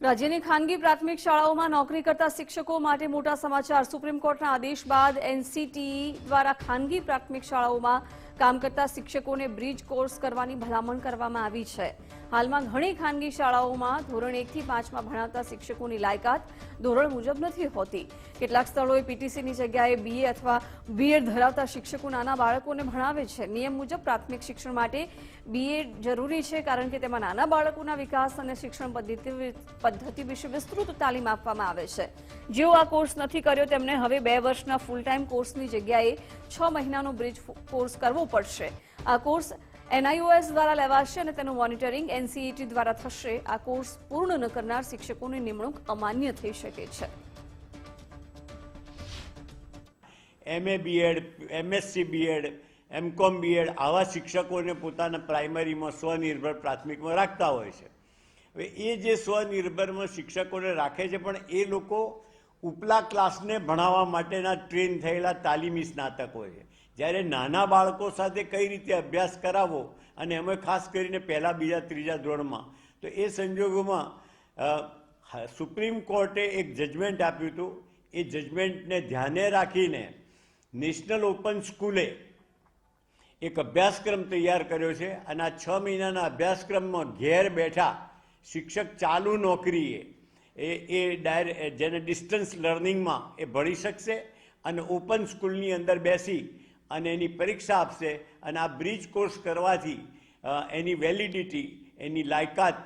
રાજ્યની ખાનગી પ્રાથમિક શાળાઓમાં નોકરી કરતા શિક્ષકો માટે મોટા સમાચાર। સુપ્રીમ કોર્ટના આદેશ બાદ એનસીટીઈ દ્વારા ખાનગી પ્રાથમિક શાળાઓમાં કામ કરતા શિક્ષકોને બ્રિજ કોર્સ કરવાની ભલામણ કરવામાં આવી છે। હાલમાં ઘણી ખાનગી શાળાઓમાં ધોરણ 1 થી 5માં ભણાવતા શિક્ષકોની લાયકાત ધોરણ મુજબ નથી હોતી। કેટલાક સ્થળોએ પીટીસીની જગ્યાએ બીએ અથવા બીએડ ધરાવતા શિક્ષકો નાના બાળકોને ભણાવે છે। નિયમ મુજબ પ્રાથમિક શિક્ષણ માટે બીએડ જરૂરી છે, કારણ કે તેમાં નાના બાળકોના વિકાસ અને શિક્ષણ પદ્ધતિ વિશે વિસ્તૃત તાલીમ આપવામાં આવે છે। જેઓ આ કોર્સ નથી કર્યો તેમને હવે 2 વર્ષના ફૂલ ટાઈમ કોર્સની જગ્યાએ 6 મહિનાનો બ્રિજ કોર્સ કરવો પડશે। આ કોર્સ એનઆઈઓએસ દ્વારા લેવાશે અને તેનું મોનિટરિંગ એનસીઈટી દ્વારા થશે। આ કોર્સ પૂર્ણ ન કરનાર શિક્ષકોની નિમણૂક અમાન્ય થઈ શકે છે। MA B Ed, MSc B Ed, MCom B Ed આવા શિક્ષકોને પોતાના પ્રાઇમરીમાં સ્વનિર્ભર પ્રાથમિકમાં રાખતા હોય છે। હવે એ જે સ્વનિર્ભરમાં શિક્ષકોને રાખે છે, પણ એ લોકો ઉપલા ક્લાસને ભણાવવા માટેના ટ્રેન થયેલા તાલીમી સ્નાતક હોય છે। જ્યારે નાના બાળકો સાથે કઈ રીતે અભ્યાસ કરાવવો, અને એમાં ખાસ કરીને પહેલા, બીજા, ત્રીજા ધોરણમાં, તો એ સંજોગોમાં સુપ્રીમ કોર્ટે એક જજમેન્ટ આપ્યું હતું। એ જજમેન્ટને ધ્યાને રાખીને નેશનલ ઓપન સ્કૂલે એક અભ્યાસક્રમ તૈયાર કર્યો છે, અને આ 6 મહિનાના અભ્યાસક્રમમાં ઘેર બેઠા શિક્ષક ચાલુ નોકરીએ જેને ડિસ્ટન્સ લર્નિંગમાં એ ભણી શકશે, અને ઓપન સ્કૂલની અંદર બેસી અને એની પરીક્ષા આપશે, અને આ બ્રિજ કોર્સ કરવાથી એની વેલિડિટી, એની લાયકાત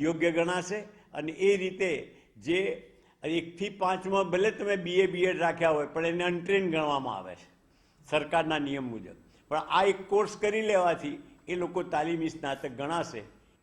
યોગ્ય ગણાશે। અને એ રીતે જે 1 થી 5માં ભલે તમે બીએ બીએડ રાખ્યા હોય, પણ એને અનટ્રેન ગણવામાં આવે છે સરકારના નિયમ મુજબ। પણ આ એક કોર્સ કરી લેવાથી એ લોકો તાલીમી સ્નાતક ગણાશે।